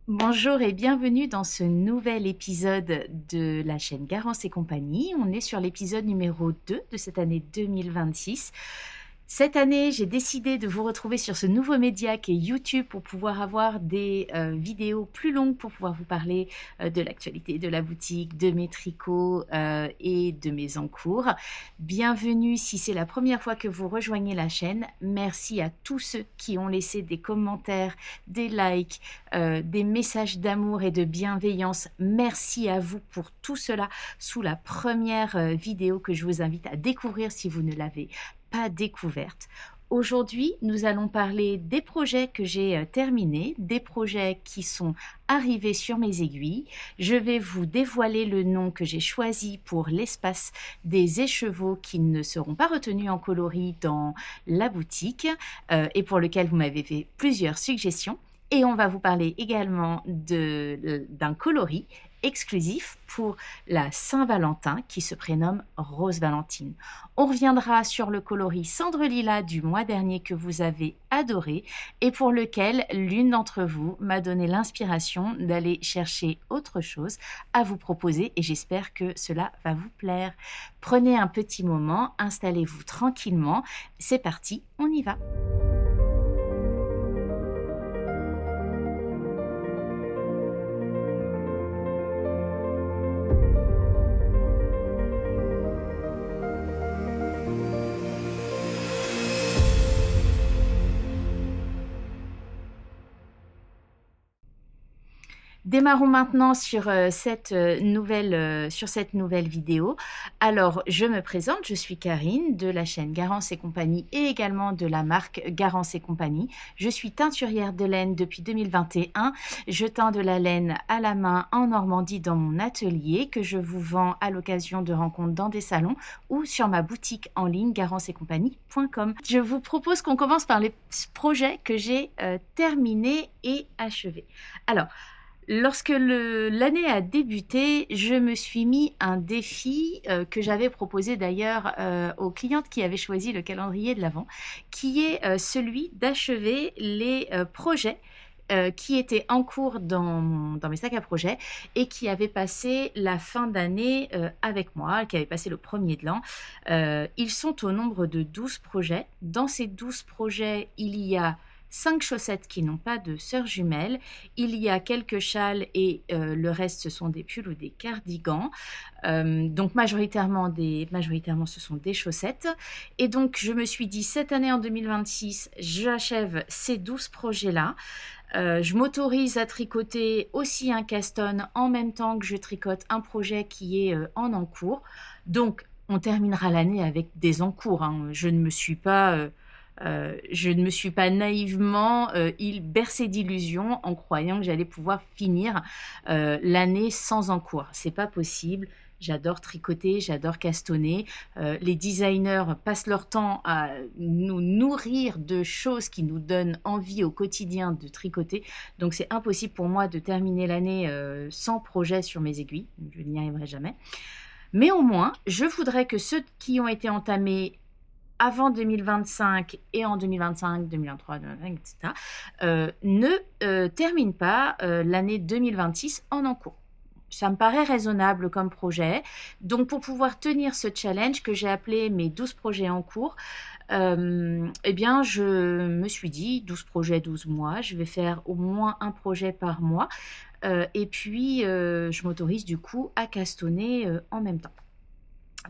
Bonjour et bienvenue dans ce nouvel épisode de la chaîne Garance et compagnie. On est sur l'épisode numéro 2 de cette année 2026. Cette année, j'ai décidé de vous retrouver sur ce nouveau média qui est YouTube pour pouvoir avoir des vidéos plus longues pour pouvoir vous parler de l'actualité de la boutique, de mes tricots et de mes encours. Bienvenue si c'est la première fois que vous rejoignez la chaîne. Merci à tous ceux qui ont laissé des commentaires, des likes, des messages d'amour et de bienveillance. Merci à vous pour tout cela sous la première vidéo que je vous invite à découvrir si vous ne l'avez pas découverte. Aujourd'hui, nous allons parler des projets que j'ai terminés, des projets qui sont arrivés sur mes aiguilles. Je vais vous dévoiler le nom que j'ai choisi pour l'espace des écheveaux qui ne seront pas retenus en coloris dans la boutique et pour lequel vous m'avez fait plusieurs suggestions. Et on va vous parler également d'un coloris exclusif pour la Saint-Valentin qui se prénomme Rose Valentine. On reviendra sur le coloris Cendre Lilas du mois dernier que vous avez adoré et pour lequel l'une d'entre vous m'a donné l'inspiration d'aller chercher autre chose à vous proposer et j'espère que cela va vous plaire. Prenez un petit moment, installez-vous tranquillement. C'est parti, on y va. Démarrons maintenant sur cette nouvelle vidéo. Alors, je me présente, je suis Karine de la chaîne Garance et compagnie et également de la marque Garance et compagnie. Je suis teinturière de laine depuis 2021. Je teins de la laine à la main en Normandie dans mon atelier que je vous vends à l'occasion de rencontres dans des salons ou sur ma boutique en ligne garanceetcompagnie.com. Je vous propose qu'on commence par les projets que j'ai terminés et achevés. Alors, lorsque l'année a débuté, je me suis mis un défi que j'avais proposé d'ailleurs aux clientes qui avaient choisi le calendrier de l'Avent, qui est celui d'achever les projets qui étaient en cours dans mes sacs à projets et qui avaient passé la fin d'année avec moi, qui avaient passé le premier de l'an. Ils sont au nombre de 12 projets. Dans ces 12 projets, il y a 5 chaussettes qui n'ont pas de sœurs jumelles, il y a quelques châles et le reste ce sont des pulls ou des cardigans, donc majoritairement ce sont des chaussettes et donc je me suis dit cette année en 2026 j'achève ces 12 projets là. Je m'autorise à tricoter aussi un caston en même temps que je tricote un projet qui est en encours, donc on terminera l'année avec des encours, hein. Je ne me suis pas naïvement bercée d'illusions en croyant que j'allais pouvoir finir l'année sans encours. C'est pas possible. J'adore tricoter, j'adore castonner. Les designers passent leur temps à nous nourrir de choses qui nous donnent envie au quotidien de tricoter. Donc c'est impossible pour moi de terminer l'année sans projet sur mes aiguilles. Je n'y arriverai jamais. Mais au moins, je voudrais que ceux qui ont été entamés avant 2025 et en 2025, 2023, 2025, etc., ne termine pas l'année 2026 en encours. Ça me paraît raisonnable comme projet. Donc, pour pouvoir tenir ce challenge que j'ai appelé mes 12 projets en cours, eh bien, je me suis dit 12 projets, 12 mois. Je vais faire au moins un projet par mois. Et puis, je m'autorise du coup à castonner en même temps.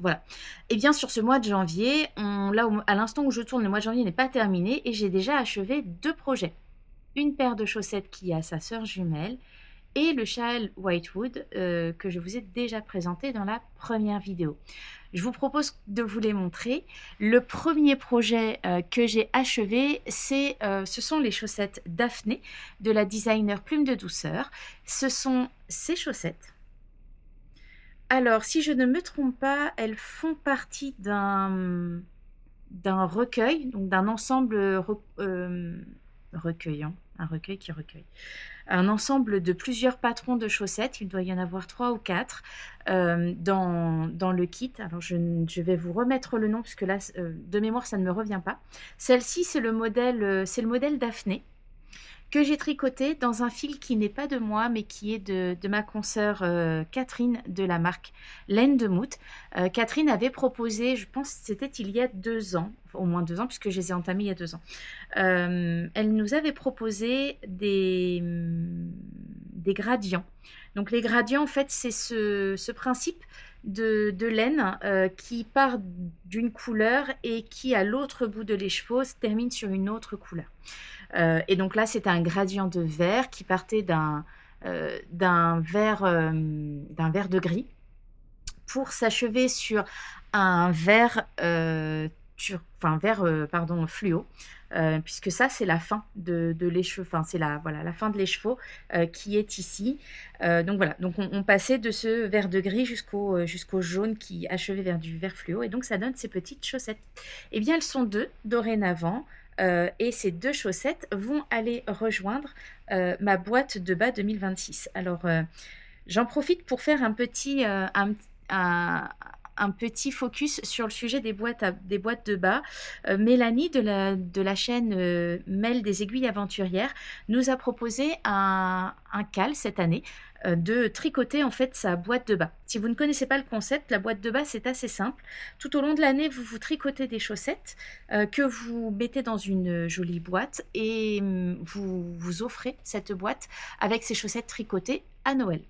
Voilà. Et bien sur ce mois de janvier, à l'instant où je tourne, le mois de janvier n'est pas terminé et j'ai déjà achevé 2 projets. Une paire de chaussettes qui a sa sœur jumelle et le châle Whitewood que je vous ai déjà présenté dans la première vidéo. Je vous propose de vous les montrer. Le premier projet que j'ai achevé, ce sont les chaussettes Daphné de la designer Plume de Douceur. Ce sont ces chaussettes. Alors, si je ne me trompe pas, elles font partie d'un recueil, donc d'un ensemble recueillant, un recueil qui recueille. Un ensemble de plusieurs patrons de chaussettes, il doit y en avoir 3 ou 4 dans le kit. Alors je vais vous remettre le nom parce que là, de mémoire, ça ne me revient pas. Celle-ci, c'est le modèle Daphné que j'ai tricoté dans un fil qui n'est pas de moi, mais qui est de ma consoeur Catherine de la marque Laine de Mout. Catherine avait proposé, je pense que c'était il y a 2 ans, enfin, au moins 2 ans, puisque je les ai entamés il y a 2 ans. Elle nous avait proposé des gradients. Donc les gradients, en fait, c'est ce principe de laine qui part d'une couleur et qui, à l'autre bout de l'écheveau, se termine sur une autre couleur. Et donc là, c'était un gradient de vert qui partait d'un vert de gris pour s'achever sur un vert, fluo, puisque ça, c'est la fin de l'écheveau, enfin, c'est la fin de l'écheveau qui est ici. Donc voilà, donc on passait de ce vert de gris jusqu'au jaune qui achevait vers du vert fluo, et donc ça donne ces petites chaussettes. Eh bien, elles sont 2 dorénavant. Et ces 2 chaussettes vont aller rejoindre ma boîte de bas 2026. Alors, j'en profite pour faire un petit focus sur le sujet des boîtes de bas. Mélanie de la chaîne Mel des aiguilles aventurières nous a proposé un cal cette année de tricoter en fait sa boîte de bas. Si vous ne connaissez pas le concept, la boîte de bas, c'est assez simple. Tout au long de l'année, vous tricotez des chaussettes que vous mettez dans une jolie boîte, et vous offrez cette boîte avec ces chaussettes tricotées à Noël.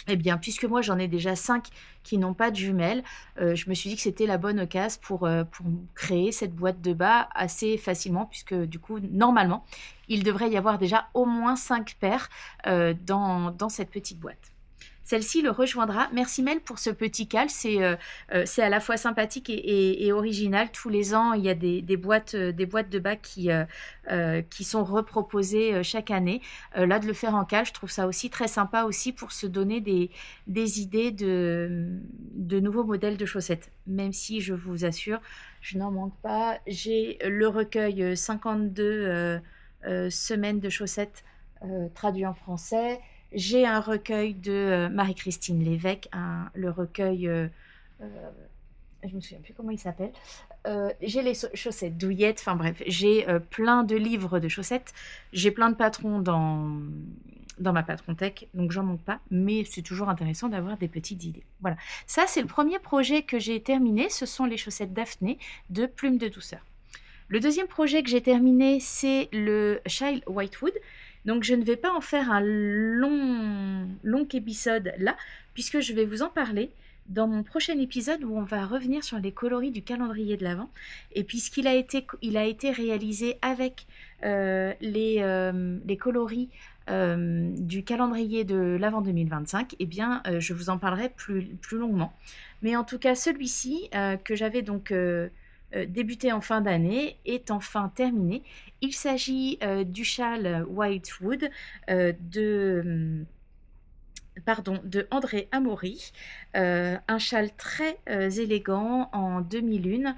Eh bien, puisque moi j'en ai déjà 5 qui n'ont pas de jumelles, je me suis dit que c'était la bonne occasion pour créer cette boîte de bas assez facilement, puisque du coup, normalement, il devrait y avoir déjà au moins 5 paires dans cette petite boîte. Celle-ci le rejoindra. Merci Mel pour ce petit cal, c'est à la fois sympathique et original. Tous les ans, il y a des boîtes de bas qui sont reproposées chaque année. Là, de le faire en cal, je trouve ça aussi très sympa aussi pour se donner des idées de nouveaux modèles de chaussettes. Même si, je vous assure, je n'en manque pas. J'ai le recueil 52 semaines de chaussettes traduit en français. J'ai un recueil de Marie-Christine Lévesque, le recueil, je me souviens plus comment il s'appelle. J'ai les chaussettes douillettes, enfin bref, j'ai plein de livres de chaussettes. J'ai plein de patrons dans ma Patrontech, donc j'en manque pas, mais c'est toujours intéressant d'avoir des petites idées. Voilà, ça c'est le premier projet que j'ai terminé, ce sont les chaussettes Daphné de Plume de Douceur. Le deuxième projet que j'ai terminé, c'est le Child Whitewood. Donc je ne vais pas en faire un long épisode là, puisque je vais vous en parler dans mon prochain épisode où on va revenir sur les coloris du calendrier de l'Avent. Et puisqu'il a été réalisé avec les coloris du calendrier de l'Avent 2025, eh bien je vous en parlerai plus longuement. Mais en tout cas, celui-ci que j'avais donc débuté en fin d'année est enfin terminé. Il s'agit du châle Whitewood de André Amaury, un châle très élégant en 2001,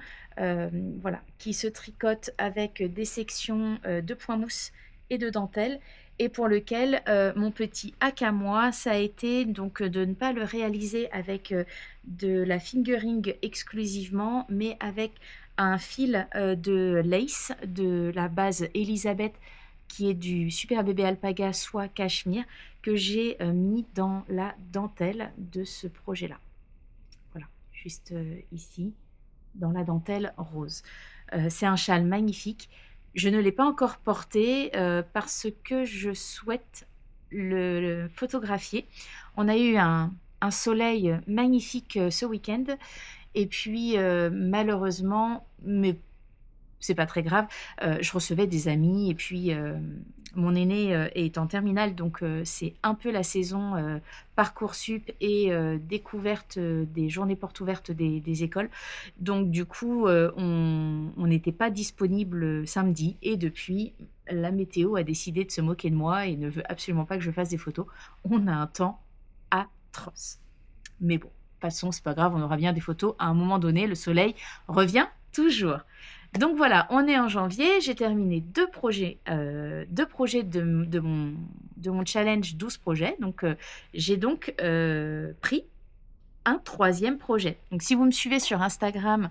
voilà, qui se tricote avec des sections de point mousse et de dentelle, et pour lequel mon petit hack à moi, ça a été donc de ne pas le réaliser avec de la fingering exclusivement, mais avec un fil de lace de la base Elisabeth, qui est du Super Bébé Alpaga soie cachemire, que j'ai mis dans la dentelle de ce projet-là. Voilà, juste ici, dans la dentelle rose. C'est un châle magnifique. Je ne l'ai pas encore porté parce que je souhaite le photographier. On a eu un soleil magnifique ce week-end. Et puis, malheureusement, mais c'est pas très grave, je recevais des amis, et puis mon aîné est en terminale, donc c'est un peu la saison Parcoursup et découverte des journées portes ouvertes des écoles. Donc du coup, on n'était pas disponible samedi, et depuis, la météo a décidé de se moquer de moi et ne veut absolument pas que je fasse des photos. On a un temps atroce. Mais bon, de toute façon, c'est pas grave, on aura bien des photos. À un moment donné, le soleil revient toujours. Donc voilà, on est en janvier, j'ai terminé 2 projets de mon challenge 12 projets. Donc j'ai donc pris un troisième projet. Donc si vous me suivez sur Instagram,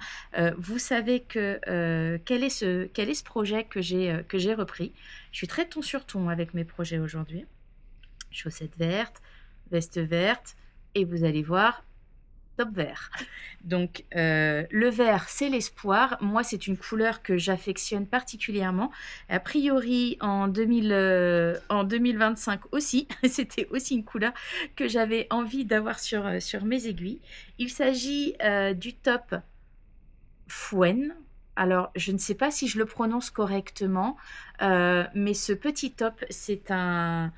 vous savez quel est ce projet que j'ai repris. Je suis très ton sur ton avec mes projets aujourd'hui. Chaussettes vertes, veste verte, et vous allez voir, top vert. Donc le vert, c'est l'espoir. Moi, c'est une couleur que j'affectionne particulièrement. A priori, en 2025 aussi, c'était aussi une couleur que j'avais envie d'avoir sur mes aiguilles. Il s'agit du top Fuen. Alors, je ne sais pas si je le prononce correctement, mais ce petit top, c'est un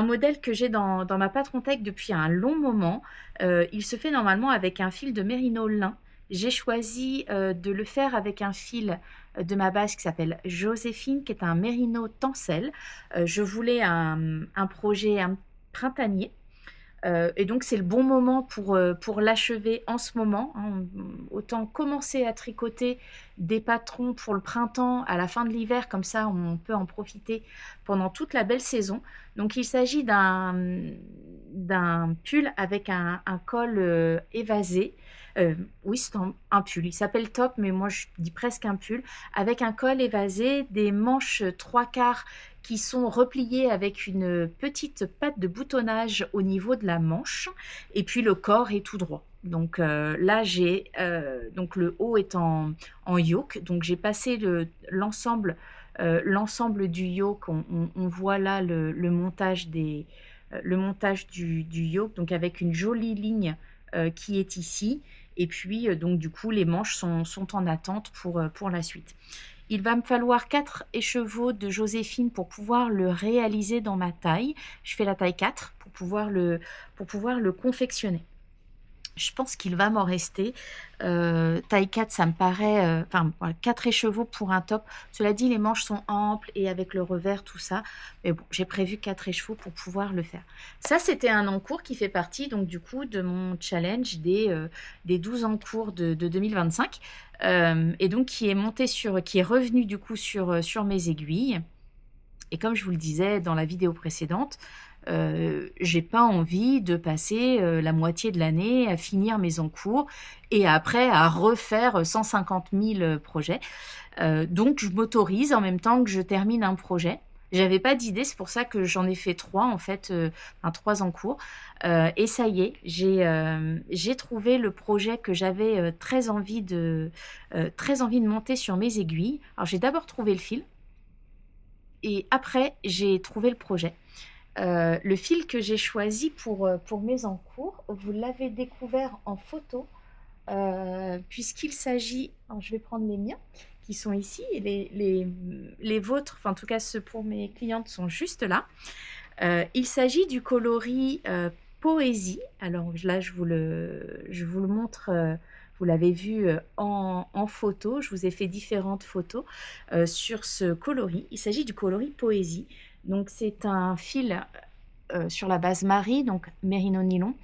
modèle que j'ai dans ma Patron-Tech depuis un long moment. Il se fait normalement avec un fil de mérino lin. J'ai choisi de le faire avec un fil de ma base qui s'appelle Joséphine, qui est un mérino tencel. Je voulais un projet printanier. Et donc, c'est le bon moment pour l'achever en ce moment, hein. Autant commencer à tricoter des patrons pour le printemps à la fin de l'hiver, comme ça on peut en profiter pendant toute la belle saison. Donc, il s'agit d'un pull avec un col évasé. Oui, c'est un pull. Il s'appelle top, mais moi je dis presque un pull, avec un col évasé, des manches 3/4 qui sont repliées avec une petite patte de boutonnage au niveau de la manche, et puis le corps est tout droit. Donc là, donc le haut est en yoke, donc j'ai passé l'ensemble du yoke. On voit là le montage du yoke, donc avec une jolie ligne qui est ici. Et puis, donc du coup, les manches sont en attente pour la suite. Il va me falloir 4 écheveaux de Joséphine pour pouvoir le réaliser dans ma taille. Je fais la taille 4 pour pouvoir le confectionner. Je pense qu'il va m'en rester. Taille 4, ça me paraît... voilà, 4 écheveaux pour un top. Cela dit, les manches sont amples et avec le revers, tout ça. Mais bon, j'ai prévu 4 écheveaux pour pouvoir le faire. Ça, c'était un encours qui fait partie, donc du coup, de mon challenge des 12 encours de 2025. Et donc, qui est revenu du coup sur mes aiguilles. Et comme je vous le disais dans la vidéo précédente, j'ai pas envie de passer la moitié de l'année à finir mes encours et après à refaire 150 000 projets. Donc je m'autorise en même temps que je termine un projet. J'avais pas d'idée, c'est pour ça que j'en ai fait 3 en fait, 3 encours. Et ça y est, j'ai trouvé le projet que j'avais très envie de monter sur mes aiguilles. Alors j'ai d'abord trouvé le fil et après j'ai trouvé le projet. Le fil que j'ai choisi pour mes encours, vous l'avez découvert en photo, puisqu'il s'agit, alors je vais prendre les miens qui sont ici, et les vôtres, enfin en tout cas ceux pour mes clientes sont juste là. Il s'agit du coloris Poésie. Alors là je vous le montre, vous l'avez vu en photo, je vous ai fait différentes photos sur ce coloris. Il s'agit du coloris Poésie. Donc c'est un fil sur la base Marie, donc mérino nylon.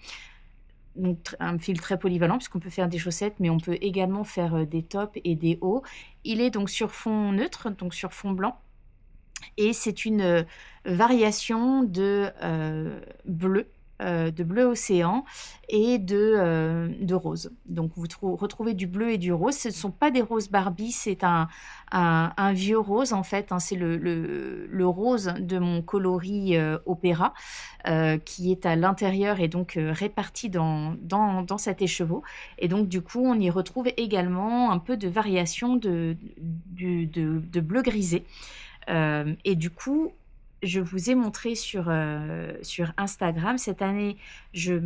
Donc un fil très polyvalent puisqu'on peut faire des chaussettes, mais on peut également faire des tops et des hauts. Il est donc sur fond neutre, donc sur fond blanc. Et c'est une variation de bleu océan et de rose. Donc vous retrouvez du bleu et du rose. Ce ne sont pas des roses Barbie, c'est un vieux rose en fait, hein. C'est le rose de mon coloris opéra qui est à l'intérieur et donc réparti dans cet écheveau. Et donc du coup on y retrouve également un peu de variation de bleu grisé. Et du coup, je vous ai montré sur Instagram. Cette année, je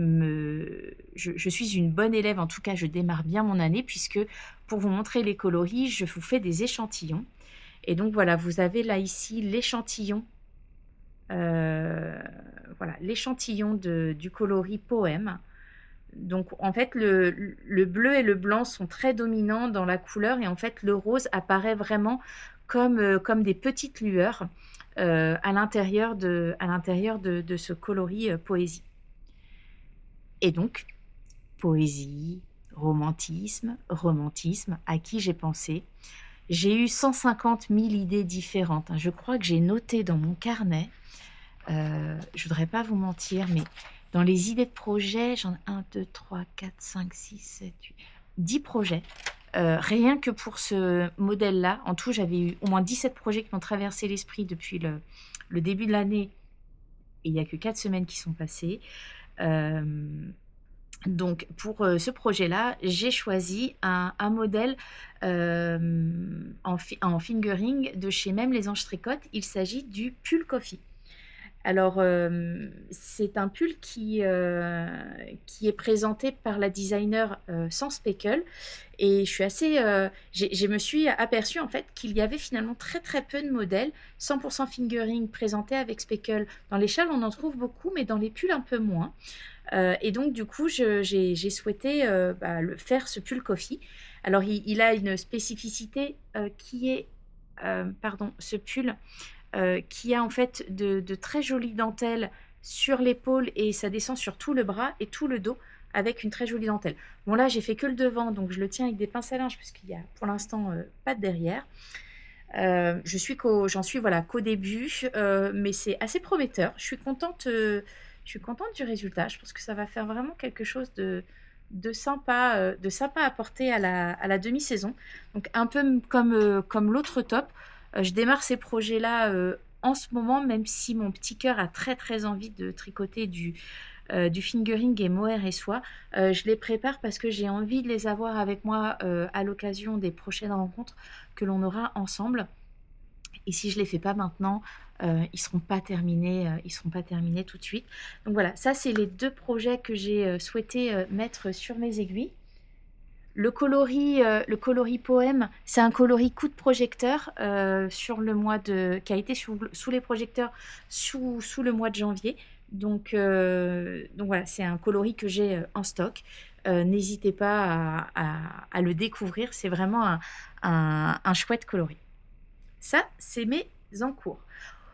suis une bonne élève. En tout cas, je démarre bien mon année puisque pour vous montrer les coloris, je vous fais des échantillons. Et donc voilà, vous avez là ici l'échantillon. Voilà, l'échantillon du coloris Poème. Donc en fait, le bleu et le blanc sont très dominants dans la couleur et en fait, le rose apparaît vraiment comme des petites lueurs à l'intérieur de ce coloris Poésie. Et donc, poésie, romantisme, à qui j'ai pensé. J'ai eu 150 000 idées différentes, hein. Je crois que j'ai noté dans mon carnet, je ne voudrais pas vous mentir, mais Dans les idées de projet, j'en ai 1, 2, 3, 4, 5, 6, 7, 8, 10 projets. Rien que pour ce modèle-là. En tout, j'avais eu au moins 17 projets qui m'ont traversé l'esprit depuis le début de l'année. Et il n'y a que 4 semaines qui sont passées. Donc, pour ce projet-là, j'ai choisi un modèle en fingering de chez Même les Anges Tricotent. Il s'agit du pull coffee. Alors, c'est un pull qui est présenté par la designer sans speckle. Et je me suis aperçue en fait qu'il y avait finalement très très peu de modèles 100% fingering présentés avec speckle. Dans les châles, on en trouve beaucoup, mais dans les pulls un peu moins. Et donc, du coup, j'ai souhaité faire ce pull coffee. Alors, il a une spécificité qui est, ce pull qui a en fait de très jolies dentelles sur l'épaule et ça descend sur tout le bras et tout le dos avec une très jolie dentelle. Bon, là, j'ai fait que le devant, donc je le tiens avec des pinces à linge puisqu'il y a pour l'instant pas de derrière. J'en suis voilà, qu'au début, mais c'est assez prometteur. Je suis contente du résultat. Je pense que ça va faire vraiment quelque chose de sympa à porter à la demi-saison. Donc un peu comme l'autre top, je démarre ces projets-là en ce moment, même si mon petit cœur a très très envie de tricoter du fingering et mohair et soie. Je les prépare parce que j'ai envie de les avoir avec moi à l'occasion des prochaines rencontres que l'on aura ensemble. Et si je ne les fais pas maintenant, ils seront pas terminés tout de suite. Donc voilà, ça c'est les 2 projets que j'ai souhaité mettre sur mes aiguilles. Le coloris poème, c'est un coloris coup de projecteur qui a été sous les projecteurs sous le mois de janvier. Donc voilà, c'est un coloris que j'ai en stock. N'hésitez pas à le découvrir, c'est vraiment un chouette coloris. Ça, c'est mes encours.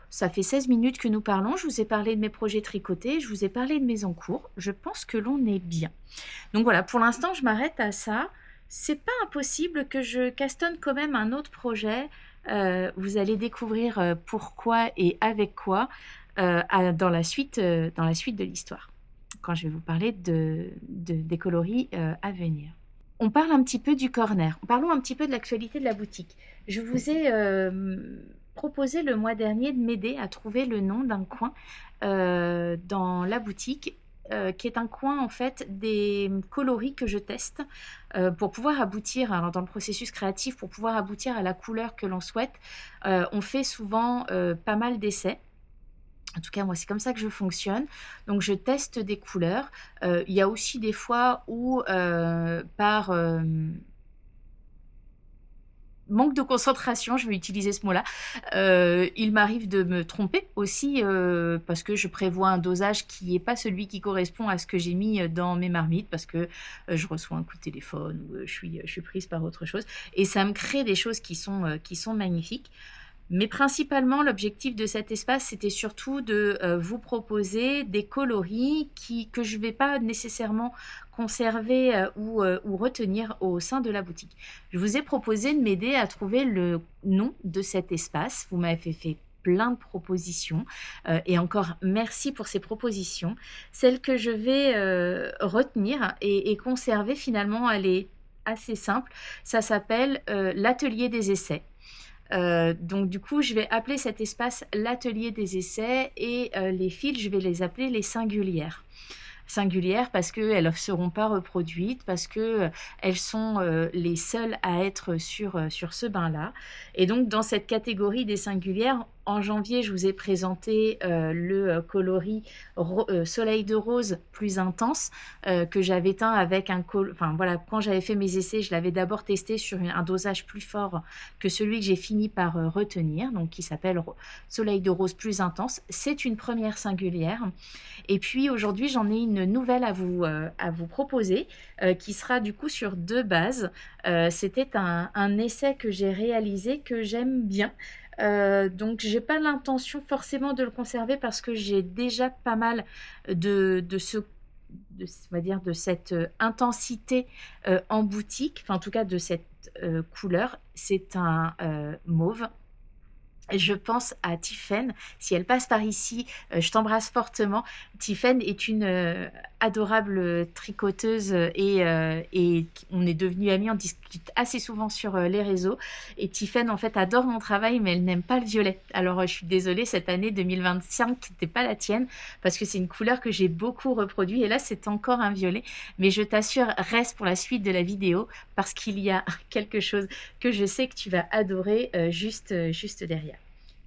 Ça fait 16 minutes que nous parlons. Je vous ai parlé de mes projets tricotés, je vous ai parlé de mes encours. Je pense que l'on est bien. Donc voilà, pour l'instant, je m'arrête à ça. C'est pas impossible que je castonne quand même un autre projet. Vous allez découvrir pourquoi et avec quoi dans la suite de l'histoire, quand je vais vous parler des coloris à venir. On parle un petit peu du corner. Parlons un petit peu de l'actualité de la boutique. Je vous ai proposé le mois dernier de m'aider à trouver le nom d'un coin dans la boutique, qui est un coin en fait des coloris que je teste pour pouvoir aboutir dans le processus créatif, pour pouvoir aboutir à la couleur que l'on souhaite. On fait souvent pas mal d'essais. En tout cas, moi, c'est comme ça que je fonctionne. Donc, je teste des couleurs. Il y a aussi des fois où, par manque de concentration, je vais utiliser ce mot-là, il m'arrive de me tromper aussi parce que je prévois un dosage qui n'est pas celui qui correspond à ce que j'ai mis dans mes marmites parce que je reçois un coup de téléphone ou je suis prise par autre chose. Et ça me crée des choses qui sont magnifiques. Mais principalement, l'objectif de cet espace, c'était surtout de vous proposer des coloris que je ne vais pas nécessairement conserver ou retenir au sein de la boutique. Je vous ai proposé de m'aider à trouver le nom de cet espace. Vous m'avez fait plein de propositions et encore merci pour ces propositions. Celle que je vais retenir et conserver, finalement, elle est assez simple. Ça s'appelle l'atelier des essais. Donc du coup, je vais appeler cet espace l'atelier des essais et les fils, je vais les appeler les singulières. Singulières parce qu'elles ne seront pas reproduites, parce qu'elles sont les seules à être sur ce bain-là. Et donc, dans cette catégorie des singulières, en janvier, je vous ai présenté le coloris Soleil de rose plus intense que j'avais teint avec quand j'avais fait mes essais, je l'avais d'abord testé sur un dosage plus fort que celui que j'ai fini par retenir, donc qui s'appelle Soleil de rose plus intense. C'est une première singulière. Et puis aujourd'hui, j'en ai une nouvelle à vous proposer qui sera du coup sur 2 bases. C'était un essai que j'ai réalisé que j'aime bien. Donc j'ai pas l'intention forcément de le conserver parce que j'ai déjà pas mal de cette intensité en boutique, enfin en tout cas de cette couleur. C'est un mauve Je pense à Tiffen, si elle passe par ici, je t'embrasse fortement. Tiffen est une adorable tricoteuse et on est devenus amis, on discute assez souvent sur les réseaux. Et Tiffen, en fait, adore mon travail, mais elle n'aime pas le violet. Alors, je suis désolée, cette année 2025 n'était pas la tienne, parce que c'est une couleur que j'ai beaucoup reproduit. Et là, c'est encore un violet. Mais je t'assure, reste pour la suite de la vidéo, parce qu'il y a quelque chose que je sais que tu vas adorer juste derrière.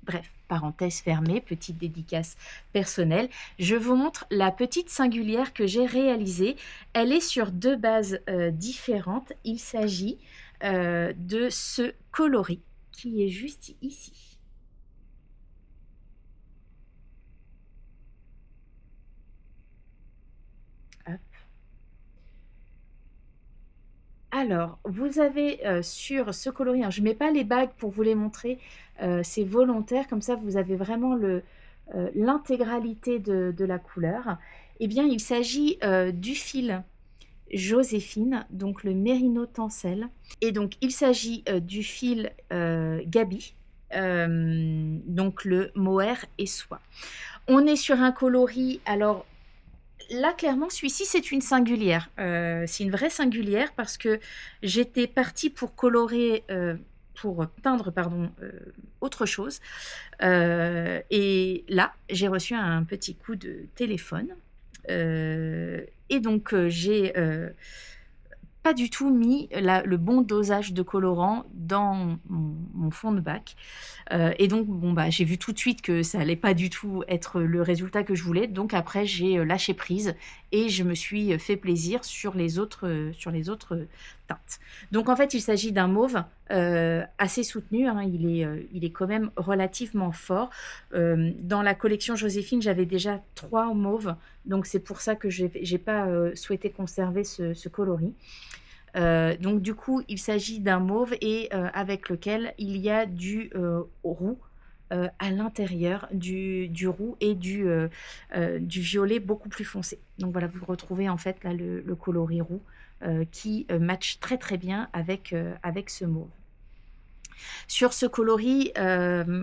Bref, parenthèse fermée, petite dédicace personnelle. Je vous montre la petite singulière que j'ai réalisée. Elle est sur deux bases différentes. Il s'agit de ce coloris qui est juste ici. Hop. Alors, vous avez sur ce coloris, je ne mets pas les bagues pour vous les montrer, c'est volontaire, comme ça vous avez vraiment l'intégralité de la couleur. Eh bien, il s'agit du fil Joséphine, donc le mérino tencel. Et donc, il s'agit du fil Gabi, donc le mohair et soie. On est sur un coloris, alors là, clairement, celui-ci, c'est une singulière. C'est une vraie singulière parce que j'étais partie pour colorer, pour teindre, pardon, autre chose. Et là, j'ai reçu un petit coup de téléphone. Et donc, j'ai pas du tout mis le bon dosage de colorant dans mon fond de bac. Et donc, bon, bah, j'ai vu tout de suite que ça allait pas du tout être le résultat que je voulais. Donc après, j'ai lâché prise et je me suis fait plaisir sur les autres teintes. Donc en fait, il s'agit d'un mauve assez soutenu, hein. Il est quand même relativement fort. Dans la collection Joséphine, j'avais déjà 3 mauves. Donc c'est pour ça que j'ai pas souhaité conserver ce coloris. Donc du coup, il s'agit d'un mauve et avec lequel il y a du roux à l'intérieur, du roux et du violet beaucoup plus foncé. Donc voilà, vous retrouvez en fait là le coloris roux qui match très très bien avec ce mauve. Sur ce coloris,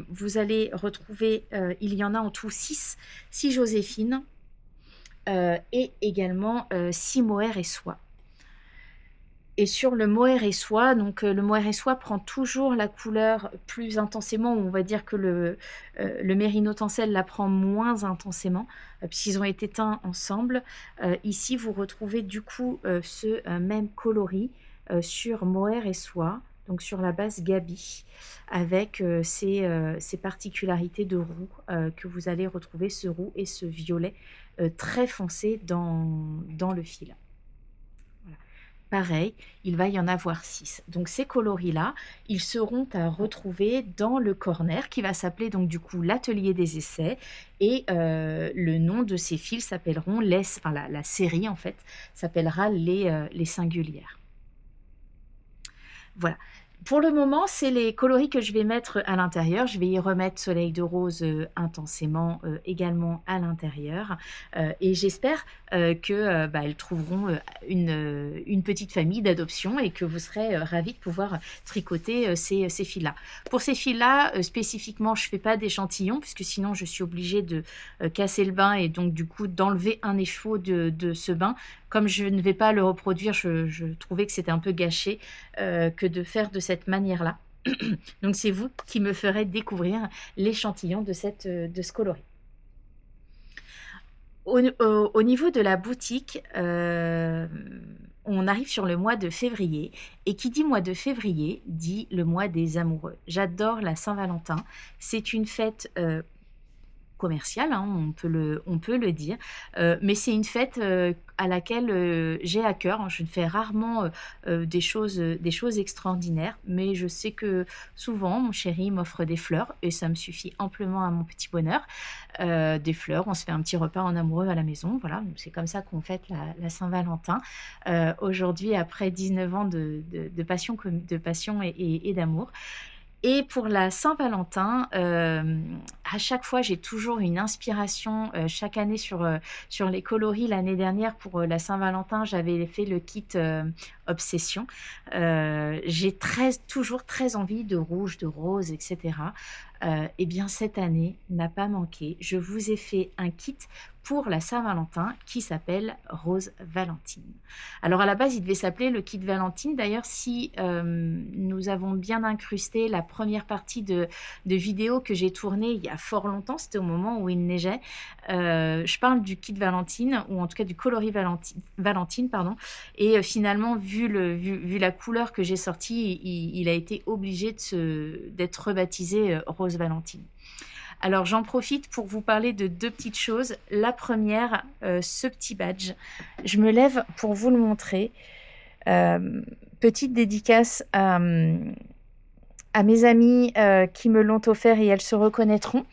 vous allez retrouver, il y en a en tout 6 Joséphine et également 6 mohair et soie. Et sur le mohair et soie, donc le mohair et soie prend toujours la couleur plus intensément, on va dire que le mérino tencel la prend moins intensément, puisqu'ils ont été teints ensemble. Ici, vous retrouvez du coup ce même coloris sur mohair et soie, donc sur la base Gabi, avec ces particularités de roux que vous allez retrouver, ce roux et ce violet très foncé dans le fil. Pareil, il va y en avoir 6. Donc ces coloris-là, ils seront à retrouver dans le corner qui va s'appeler donc du coup l'atelier des essais et le nom de ces fils s'appelleront la série en fait s'appellera les singulières. Voilà. Pour le moment, c'est les coloris que je vais mettre à l'intérieur. Je vais y remettre Soleil de Rose intensément également à l'intérieur. Et j'espère qu'elles trouveront une petite famille d'adoption et que vous serez ravis de pouvoir tricoter ces fils-là. Pour ces fils-là, spécifiquement, je ne fais pas d'échantillon puisque sinon je suis obligée de casser le bain et donc du coup d'enlever un écheveau de ce bain. Comme je ne vais pas le reproduire, je trouvais que c'était un peu gâché que de faire de cette manière-là. Donc c'est vous qui me ferez découvrir l'échantillon de ce coloris. Au niveau de la boutique, on arrive sur le mois de février. Et qui dit mois de février, dit le mois des amoureux. J'adore la Saint-Valentin. C'est une fête commerciale, hein, on peut le dire, mais c'est une fête à laquelle j'ai à cœur. Je fais rarement des choses extraordinaires, mais je sais que souvent mon chéri m'offre des fleurs et ça me suffit amplement à mon petit bonheur. Des fleurs, on se fait un petit repas en amoureux à la maison, voilà, c'est comme ça qu'on fête la Saint-Valentin. Aujourd'hui, après 19 ans de passion et d'amour. Et pour la Saint-Valentin, à chaque fois, j'ai toujours une inspiration. Chaque année sur les coloris, l'année dernière, pour la Saint-Valentin, j'avais fait le kit Obsession. J'ai toujours très envie de rouge, de rose, etc. Eh bien cette année n'a pas manqué. Je vous ai fait un kit pour la Saint-Valentin qui s'appelle Rose Valentine. Alors à la base, il devait s'appeler le kit Valentine. D'ailleurs, si nous avons bien incrusté la première partie de vidéos que j'ai tournées il y a fort longtemps, c'était au moment où il neigeait, je parle du kit Valentine, ou en tout cas du coloris Valentine, pardon. Et finalement, vu la couleur que j'ai sortie, il a été obligé d'être rebaptisé Rose Valentine. Alors j'en profite pour vous parler de deux petites choses. La première, ce petit badge. Je me lève pour vous le montrer. Petite dédicace à mes amies qui me l'ont offert et elles se reconnaîtront.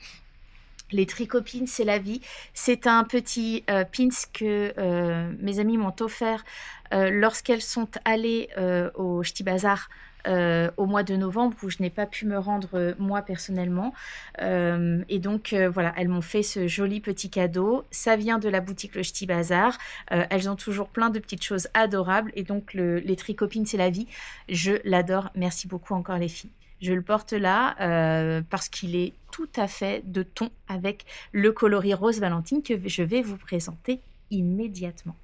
Les tricopines, c'est la vie. C'est un petit pins que mes amies m'ont offert lorsqu'elles sont allées au Ch'ti Bazar au mois de novembre, où je n'ai pas pu me rendre moi personnellement. Et donc voilà, elles m'ont fait ce joli petit cadeau. Ça vient de la boutique Le Ch'ti Bazar. Elles ont toujours plein de petites choses adorables. Et donc les tricopines, c'est la vie. Je l'adore. Merci beaucoup encore les filles. Je le porte là parce qu'il est tout à fait de ton avec le coloris Rose Valentine que je vais vous présenter immédiatement.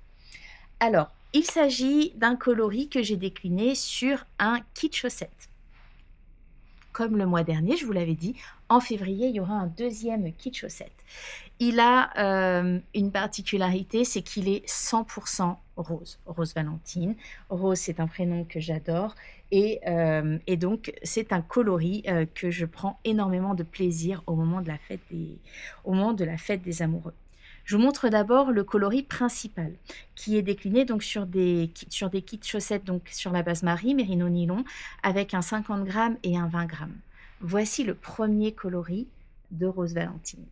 Alors, il s'agit d'un coloris que j'ai décliné sur un kit chaussette. Comme le mois dernier, je vous l'avais dit, en février, il y aura un deuxième kit chaussette. Il a une particularité, c'est qu'il est 100% rose, Rose Valentine. Rose, c'est un prénom que j'adore. Et donc, c'est un coloris que je prends énormément de plaisir au moment de la fête des amoureux. Je vous montre d'abord le coloris principal qui est décliné donc sur des kits chaussettes, donc sur la base mérino nylon, avec un 50 grammes et un 20 grammes. Voici le premier coloris de Rose Valentine.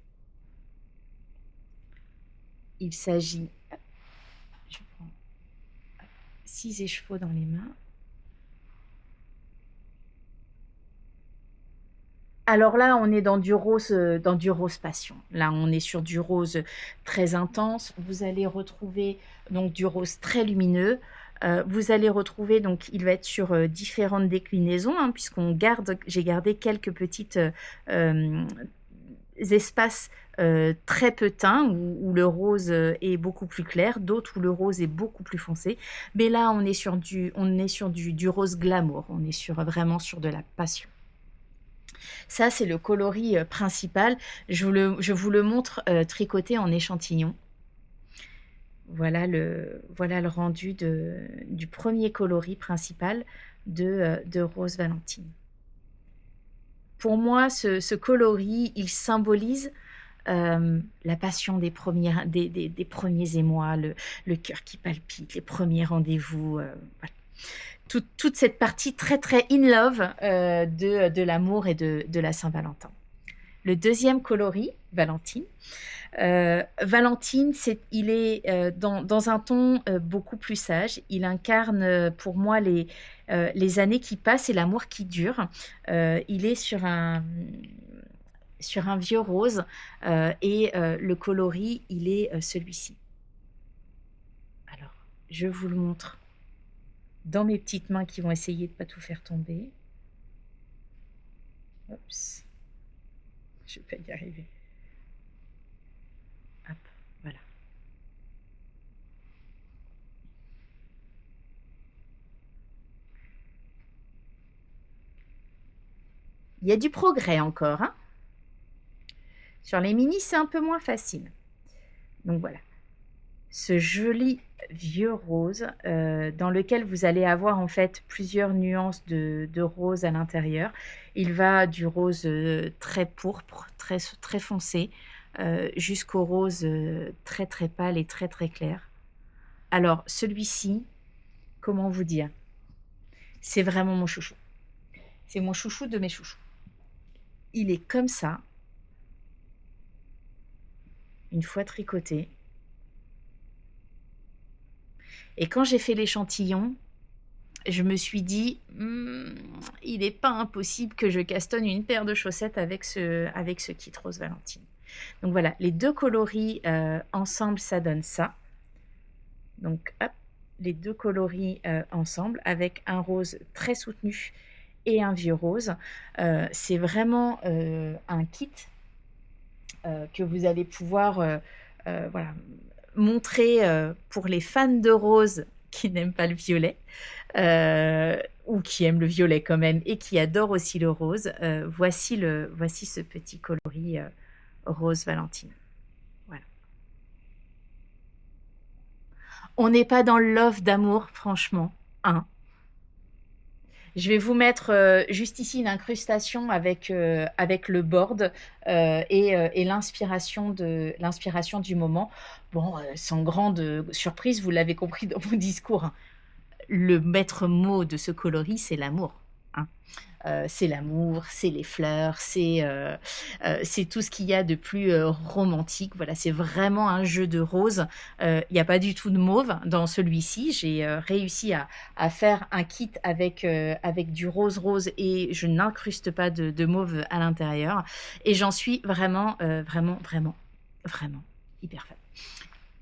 Il s'agit, je prends 6 écheveaux dans les mains. Alors là, on est dans du rose passion. Là, on est sur du rose très intense. Vous allez retrouver donc du rose très lumineux. Vous allez retrouver, donc il va être sur différentes déclinaisons, hein, j'ai gardé quelques petites espaces très peu teints où le rose est beaucoup plus clair, d'autres où le rose est beaucoup plus foncé. Mais là, on est sur du rose glamour. On est vraiment sur de la passion. Ça, c'est le coloris principal. Je vous le montre tricoté en échantillon. Voilà le rendu du premier coloris principal de Rose Valentine. Pour moi, ce coloris, il symbolise la passion des premiers émois, le cœur qui palpite, les premiers rendez-vous. Voilà. Toute cette partie très très in love de l'amour et de la Saint-Valentin. Le deuxième coloris, Valentine. Valentine, il est dans un ton beaucoup plus sage. Il incarne pour moi les années qui passent et l'amour qui dure. Il est sur un vieux rose et le coloris, il est celui-ci. Alors, je vous le montre dans mes petites mains qui vont essayer de ne pas tout faire tomber. Oups. Je vais pas y arriver. Hop, voilà. Il y a du progrès encore, hein. Sur les mini, c'est un peu moins facile. Donc voilà. Ce joli vieux rose dans lequel vous allez avoir en fait plusieurs nuances de rose à l'intérieur. Il va du rose très pourpre, très, très foncé, jusqu'au rose très très pâle et très très clair. Alors celui-ci, comment vous dire, c'est vraiment mon chouchou. C'est mon chouchou de mes chouchous. Il est comme ça, une fois tricoté. Et quand j'ai fait l'échantillon, je me suis dit, il n'est pas impossible que je castonne une paire de chaussettes avec ce kit Rose Valentine. Donc voilà, les deux coloris ensemble, ça donne ça. Donc hop, les deux coloris ensemble avec un rose très soutenu et un vieux rose. C'est vraiment un kit que vous allez pouvoir voilà, montrer pour les fans de rose qui n'aiment pas le violet, ou qui aiment le violet quand même et qui adorent aussi le rose. Voici ce petit coloris rose Valentine. Voilà. On n'est pas dans le love d'amour, franchement, hein. Je vais vous mettre juste ici une incrustation avec le board et l'inspiration du moment. Bon, sans grande surprise, vous l'avez compris dans mon discours, hein. Le maître mot de ce coloris, c'est l'amour, hein. C'est l'amour, c'est les fleurs, c'est tout ce qu'il y a de plus romantique. Voilà, c'est vraiment un jeu de rose. Il n'y a pas du tout de mauve dans celui-ci. J'ai réussi à faire un kit avec du rose et je n'incruste pas de mauve à l'intérieur. Et j'en suis vraiment hyper fan.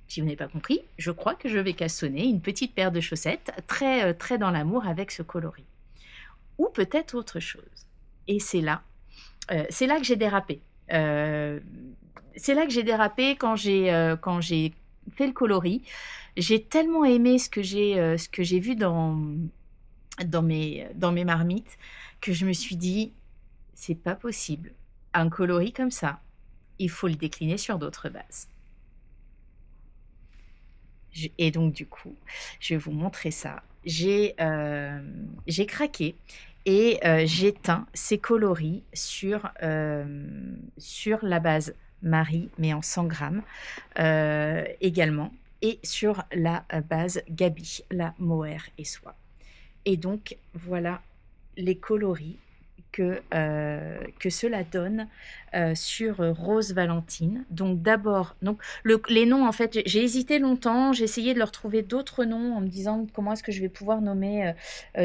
Si vous n'avez pas compris, je crois que je vais cassonner une petite paire de chaussettes très dans l'amour avec ce coloris. Ou peut-être autre chose. Et c'est là que j'ai dérapé. C'est là que j'ai dérapé quand j'ai fait le coloris. J'ai tellement aimé ce que j'ai vu dans mes marmites que je me suis dit, c'est pas possible. Un coloris comme ça, il faut le décliner sur d'autres bases. Et donc du coup, je vais vous montrer ça. J'ai craqué et j'ai teint ces coloris sur la base Marie, mais en 100 grammes également, et sur la base Gabi, la mohair et soie. Et donc voilà les coloris que cela donne sur Rose Valentine. Donc d'abord, les noms, en fait, j'ai hésité longtemps, j'ai essayé de leur trouver d'autres noms en me disant comment est-ce que je vais pouvoir nommer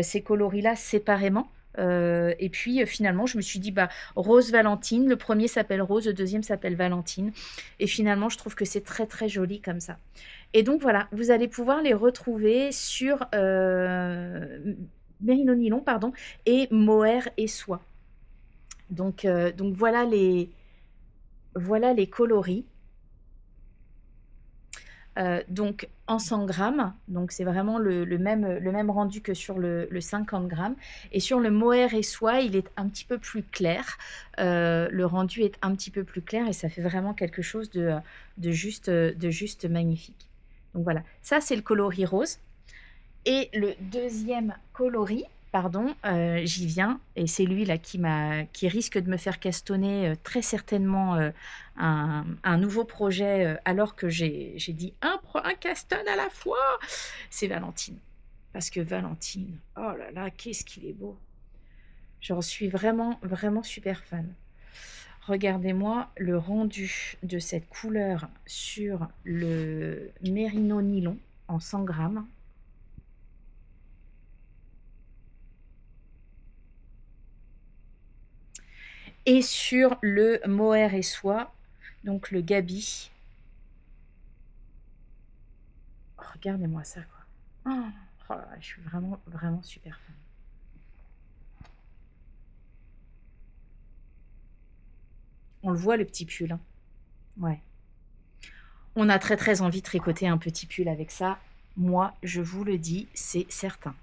ces coloris-là séparément. Et puis finalement je me suis dit Rose Valentine, le premier s'appelle Rose, le deuxième s'appelle Valentine, et finalement je trouve que c'est très joli comme ça. Et donc voilà, vous allez pouvoir les retrouver sur Mérino Nylon, pardon, et mohair et soie. Donc voilà les coloris. Donc en 100 grammes, donc c'est vraiment le même rendu que sur le 50 grammes. Et sur le mohair et soie, il est un petit peu plus clair. Le rendu est un petit peu plus clair et ça fait vraiment quelque chose de juste magnifique. Donc voilà, ça c'est le coloris rose. Et le deuxième coloris, j'y viens, et c'est lui là qui risque de me faire castonner très certainement un nouveau projet alors que j'ai dit un caston à la fois. C'est Valentine. Parce que Valentine, oh là là, qu'est-ce qu'il est beau. J'en suis vraiment super fan. Regardez-moi le rendu de cette couleur sur le Mérino Nylon en 100 grammes. Et sur le mohair et soie, donc le Gabi. Regardez-moi ça, quoi. Oh là là, je suis vraiment super fan. On le voit, le petit pull, hein. Ouais. On a très envie de tricoter un petit pull avec ça. Moi, je vous le dis, c'est certain.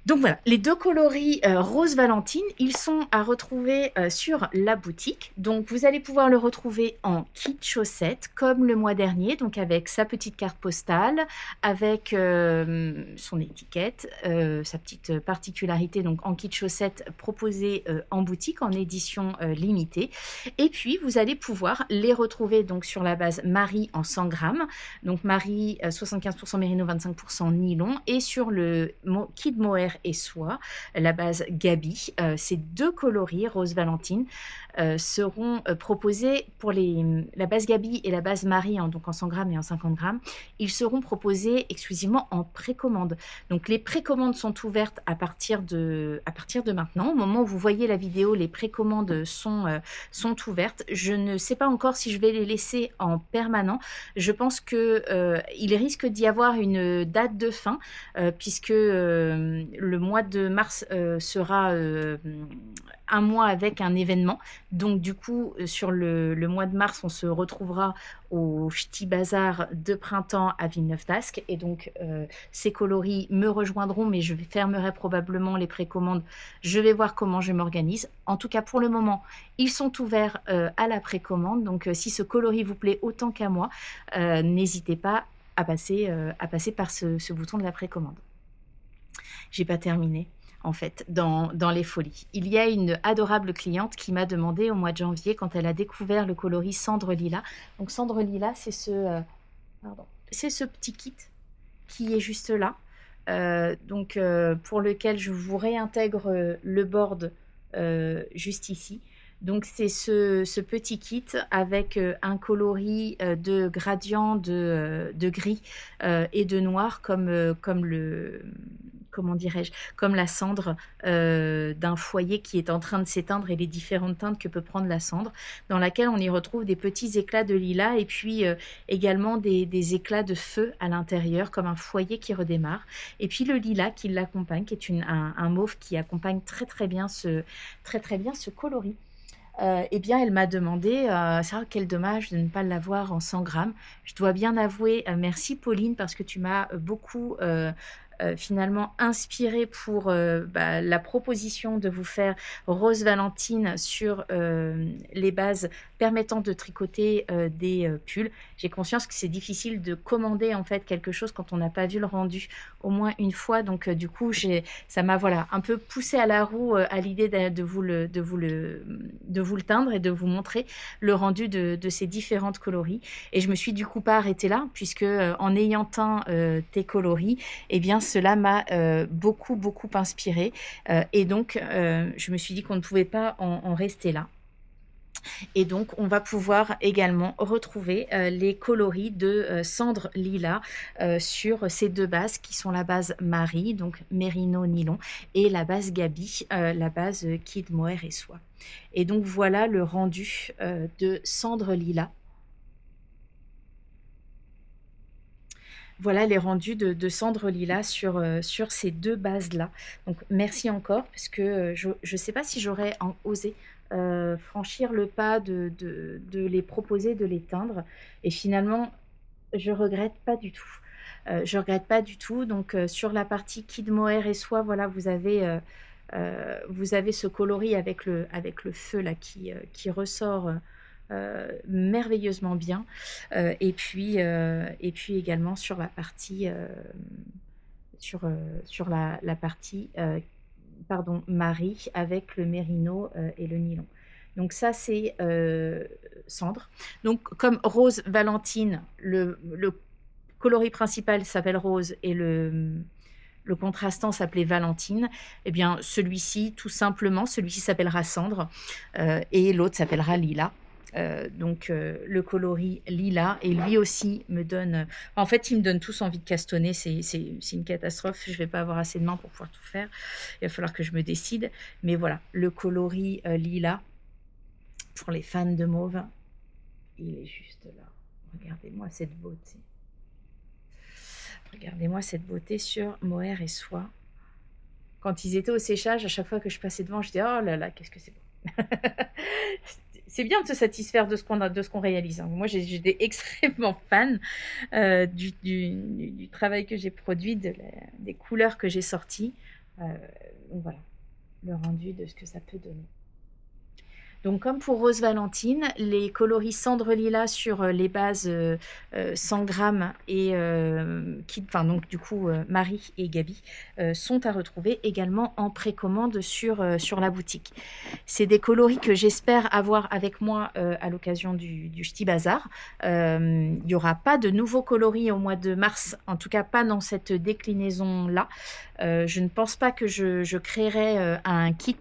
Donc voilà, les deux coloris Rose Valentine, ils sont à retrouver sur la boutique. Donc vous allez pouvoir le retrouver en kit chaussette comme le mois dernier, donc avec sa petite carte postale, avec son étiquette, sa petite particularité, donc en kit chaussette proposé en boutique en édition limitée. Et puis vous allez pouvoir les retrouver donc sur la base Marie en 100 grammes, donc Marie 75% mérino, 25% nylon, et sur le kit mohair et soie, la base Gabi. Ces deux coloris, Rose Valentine, seront proposés pour la base Gabi et la base Marie, donc en 100 grammes et en 50 grammes. Ils seront proposés exclusivement en précommande. Donc les précommandes sont ouvertes à partir de maintenant. Au moment où vous voyez la vidéo, les précommandes sont ouvertes. Je ne sais pas encore si je vais les laisser en permanent. Je pense que il risque d'y avoir une date de fin puisque le mois de mars sera un mois avec un événement. Donc du coup, sur le mois de mars, on se retrouvera au Ch'ti Bazar de printemps à Villeneuve-d'Ascq. Et donc, ces coloris me rejoindront, mais je fermerai probablement les précommandes. Je vais voir comment je m'organise. En tout cas, pour le moment, ils sont ouverts à la précommande. Donc, si ce coloris vous plaît autant qu'à moi, n'hésitez pas à passer par ce bouton de la précommande. J'ai pas terminé. En fait, dans les folies. Il y a une adorable cliente qui m'a demandé au mois de janvier, quand elle a découvert le coloris Cendre Lilas. Donc Cendre Lilas, c'est ce petit kit qui est juste là. Pour lequel je vous réintègre le board juste ici. Donc c'est ce petit kit avec un coloris de gradient de gris et de noir comment dirais-je, comme la cendre d'un foyer qui est en train de s'éteindre et les différentes teintes que peut prendre la cendre, dans laquelle on y retrouve des petits éclats de lilas et puis également des éclats de feu à l'intérieur, comme un foyer qui redémarre. Et puis le lilas qui l'accompagne, qui est un mauve qui accompagne très bien ce coloris. Eh bien, elle m'a demandé, c'est vrai quel dommage de ne pas l'avoir en 100 grammes. Je dois bien avouer, merci Pauline, parce que tu m'as beaucoup finalement inspiré pour la proposition de vous faire Rose Valentine sur les bases permettant de tricoter des pulls. J'ai conscience que c'est difficile de commander en fait quelque chose quand on n'a pas vu le rendu au moins une fois, donc du coup ça m'a un peu poussé à la roue à l'idée de vous le teindre et de vous montrer le rendu de ces différentes coloris. Et je me suis du coup pas arrêtée là, puisque en ayant teint tes coloris, eh bien cela m'a beaucoup inspiré et donc je me suis dit qu'on ne pouvait pas en rester là. Et donc, on va pouvoir également retrouver les coloris de Cendre Lilas sur ces deux bases qui sont la base Marie, donc Mérino Nylon, et la base Gaby, la base Kid Mohair et Soie. Et donc, voilà le rendu de Cendre Lilas. Voilà les rendus de Cendre Lilas sur ces deux bases-là. Donc, merci encore, parce que je ne sais pas si j'aurais osé franchir le pas de les proposer, de les teindre. Et finalement, je regrette pas du tout. Je regrette pas du tout. Donc, sur la partie Kid Mohair et Soie, voilà, vous avez ce coloris avec le feu là qui ressort merveilleusement bien. Et puis également sur la partie sur la partie Marie avec le mérino et le nylon. Donc ça c'est Cendre. Donc comme Rose Valentine, le coloris principal s'appelle Rose et le contrastant s'appelait Valentine, eh bien celui-ci tout simplement, celui-ci s'appellera Cendre et l'autre s'appellera Lilas. Le coloris Lilas, et lui aussi me donne, en fait ils me donnent tous envie de castonner, c'est une catastrophe, je vais pas avoir assez de mains pour pouvoir tout faire, il va falloir que je me décide, mais voilà, le coloris Lilas, pour les fans de mauve, il est juste là, regardez-moi cette beauté sur Mohair et Soie. Quand ils étaient au séchage, à chaque fois que je passais devant, je disais oh là là, qu'est-ce que c'est beau. C'est bien de se satisfaire de ce qu'on réalise. Moi, j'étais extrêmement fan du travail que j'ai produit, des couleurs que j'ai sorties. Donc voilà, le rendu de ce que ça peut donner. Donc comme pour Rose Valentine, les coloris Cendre Lilas sur les bases 100 grammes et Marie et Gaby sont à retrouver également en précommande sur la boutique. C'est des coloris que j'espère avoir avec moi à l'occasion du Ch'ti Bazar. Il n'y aura pas de nouveaux coloris au mois de mars, en tout cas pas dans cette déclinaison-là. Je ne pense pas que je créerai un kit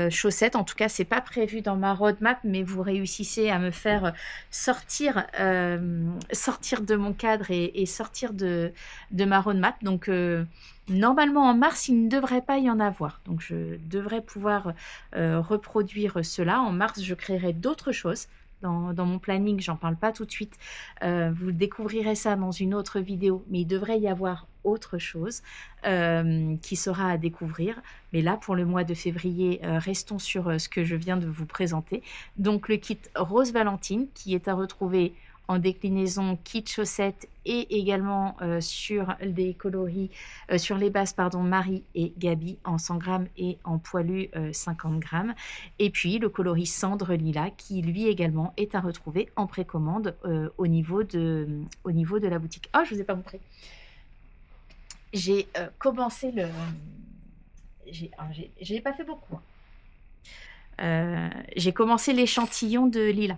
chaussettes, en tout cas c'est pas prévu dans ma roadmap, mais vous réussissez à me faire sortir de mon cadre et sortir de ma roadmap, donc normalement en mars il ne devrait pas y en avoir, donc je devrais pouvoir reproduire cela. En mars je créerai d'autres choses dans mon planning, j'en parle pas tout de suite, vous découvrirez ça dans une autre vidéo, mais il devrait y avoir autre chose qui sera à découvrir. Mais là, pour le mois de février, restons sur ce que je viens de vous présenter. Donc le kit Rose Valentine qui est à retrouver en déclinaison kit chaussettes et également sur des coloris, sur les bases pardon, Marie et Gabi en 100 grammes et en poilu 50 grammes. Et puis le coloris Cendre Lila qui lui également est à retrouver en précommande au niveau de la boutique. Oh, je vous ai pas montré. J'ai commencé le... J'ai pas fait beaucoup. J'ai commencé l'échantillon de Lila.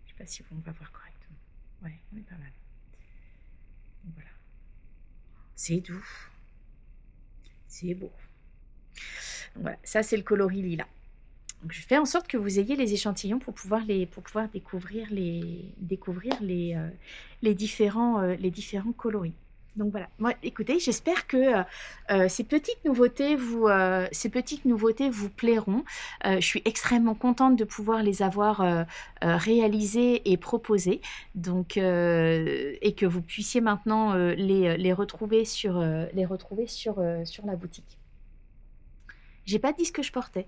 Je sais pas si on va voir correctement. Ouais, on est pas mal. Donc, voilà. C'est doux. C'est beau. Donc, voilà, ça c'est le coloris Lila. Donc, je fais en sorte que vous ayez les échantillons pour pouvoir découvrir les différents coloris. Donc voilà, moi écoutez, j'espère que ces petites nouveautés vous plairont. Je suis extrêmement contente de pouvoir les avoir réalisées et proposées. Donc, et que vous puissiez maintenant les retrouver sur la boutique. J'ai pas dit ce que je portais.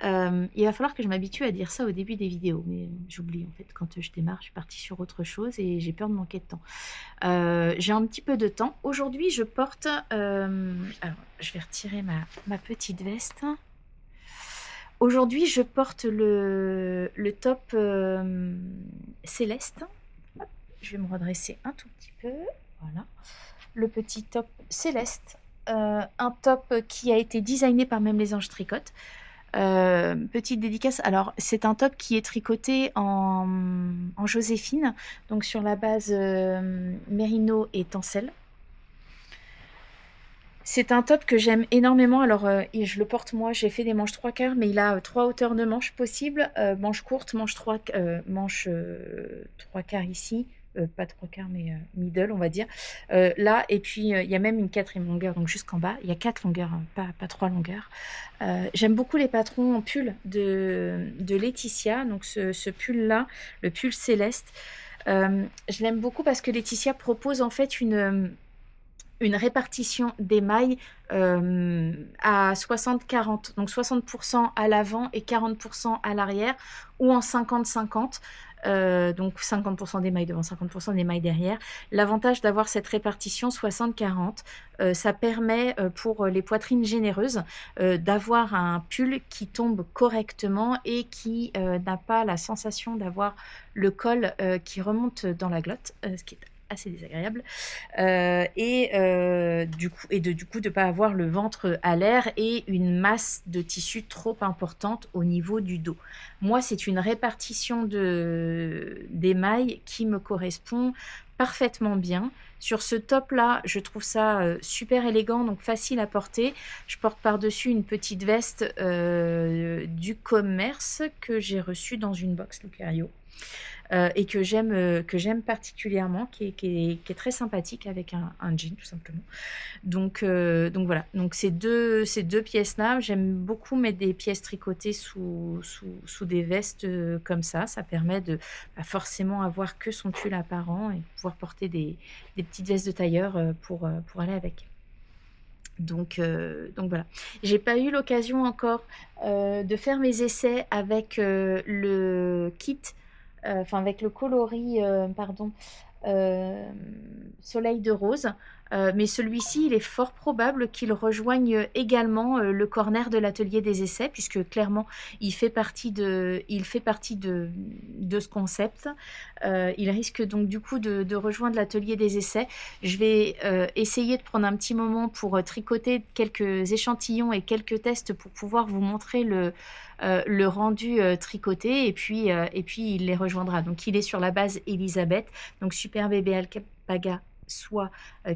Il va falloir que je m'habitue à dire ça au début des vidéos, mais j'oublie en fait. Quand je démarre, je suis partie sur autre chose et j'ai peur de manquer de temps. J'ai un petit peu de temps. Aujourd'hui, je porte... alors, je vais retirer ma petite veste. Aujourd'hui, je porte le top céleste. Hop, je vais me redresser un tout petit peu. Voilà. Le petit top céleste. Un top qui a été designé par Même les Anges Tricotent. Petite dédicace, alors c'est un top qui est tricoté en Joséphine, donc sur la base mérino et tencel. C'est un top que j'aime énormément, alors je le porte moi, j'ai fait des manches 3/4, mais il a 3 hauteurs de manches possibles, manches courtes, manches 3/4 ici, pas 3/4 mais middle on va dire, là, et puis il y a même une 4e longueur, donc jusqu'en bas, il y a 4 longueurs, hein, pas 3 longueurs. J'aime beaucoup les patrons en pull de Laetitia, donc ce pull là, le pull céleste, je l'aime beaucoup parce que Laetitia propose en fait une répartition des mailles à 60-40, donc 60% à l'avant et 40% à l'arrière, ou en 50-50, donc 50% des mailles devant, 50% des mailles derrière. L'avantage d'avoir cette répartition 60-40, ça permet pour les poitrines généreuses d'avoir un pull qui tombe correctement et qui n'a pas la sensation d'avoir le col qui remonte dans la glotte, ce qui est assez désagréable, du coup de ne pas avoir le ventre à l'air et une masse de tissu trop importante au niveau du dos. Moi, c'est une répartition des mailles qui me correspond parfaitement bien. Sur ce top là, je trouve ça super élégant, donc facile à porter. Je porte par-dessus une petite veste du commerce que j'ai reçue dans une box Lucario. Et que j'aime particulièrement, qui est très sympathique avec un jean tout simplement. Donc voilà, donc ces deux pièces là, j'aime beaucoup mettre des pièces tricotées sous des vestes comme ça permet de forcément avoir que son pull apparent et pouvoir porter des petites vestes de tailleur pour aller avec. Donc voilà, j'ai pas eu l'occasion encore de faire mes essais avec le kit, enfin avec le coloris Soleil de Rose, mais celui-ci il est fort probable qu'il rejoigne également le corner de l'atelier des essais, puisque clairement il fait partie de ce concept. Il risque donc du coup de rejoindre l'atelier des essais. Je vais essayer de prendre un petit moment pour tricoter quelques échantillons et quelques tests pour pouvoir vous montrer le rendu tricoté, et puis il les rejoindra. Donc il est sur la base Elisabeth, donc super bébé alpaga soie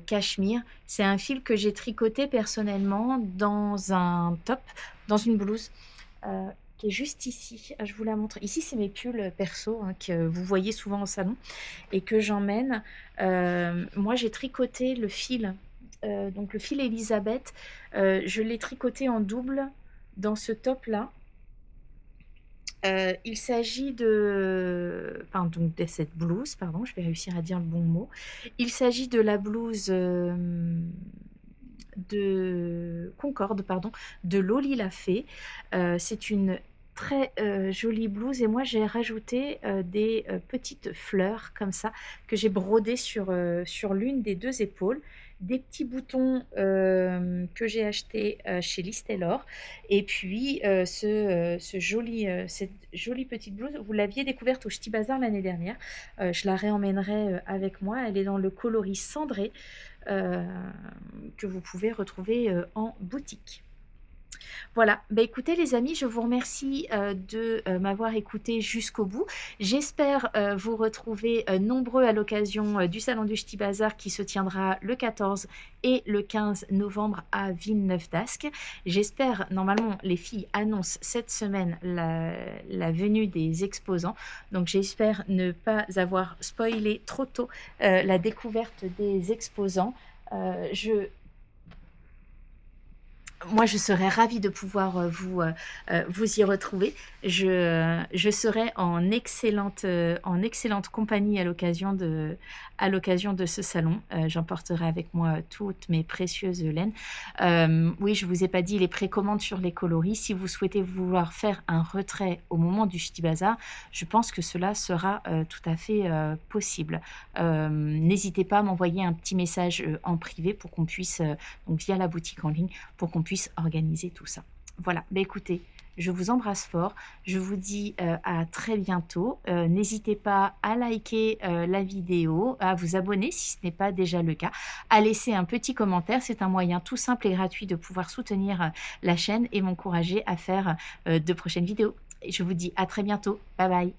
cachemire. C'est un fil que j'ai tricoté personnellement dans un top, dans une blouse qui est juste ici. Je vous la montre. Ici c'est mes pulls perso que vous voyez souvent au salon et que j'emmène. Moi j'ai tricoté le fil, donc le fil Elisabeth, je l'ai tricoté en double dans ce top là. Il s'agit de enfin donc de cette blouse, pardon, je vais réussir à dire le bon mot. Il s'agit de la blouse, de Concorde, pardon, de Loli Lafay. C'est une très, jolie blouse et moi j'ai rajouté, des, petites fleurs comme ça que j'ai brodées sur l'une des 2 épaules. Des petits boutons, que j'ai achetés, chez Liz Taylor et puis, cette jolie petite blouse, vous l'aviez découverte au Ch'ti Bazar l'année dernière. Je la réemmènerai, avec moi. Elle est dans le coloris cendré, heu, que vous pouvez retrouver, en boutique. Voilà, bah, écoutez les amis, je vous remercie, de, m'avoir écouté jusqu'au bout. J'espère, vous retrouver, nombreux à l'occasion, du salon du Ch'ti Bazar qui se tiendra le 14 et le 15 novembre à Villeneuve-d'Ascq. J'espère normalement les filles annoncent cette semaine la venue des exposants, donc j'espère ne pas avoir spoilé trop tôt, la découverte des exposants. Je Moi, je serais ravie de pouvoir vous y retrouver. Je serai en excellente compagnie à l'occasion de ce salon. J'emporterai avec moi toutes mes précieuses laines. Oui, je ne vous ai pas dit les précommandes sur les coloris. Si vous souhaitez vouloir faire un retrait au moment du Ch'ti Bazar, je pense que cela sera tout à fait possible. N'hésitez pas à m'envoyer un petit message en privé pour qu'on puisse, donc via la boutique en ligne, pour qu'on puisse organiser tout ça. Voilà, bah écoutez, je vous embrasse fort, je vous dis à très bientôt. N'hésitez pas à liker la vidéo, à vous abonner si ce n'est pas déjà le cas, à laisser un petit commentaire, c'est un moyen tout simple et gratuit de pouvoir soutenir la chaîne et m'encourager à faire de prochaines vidéos. Je vous dis à très bientôt, bye bye.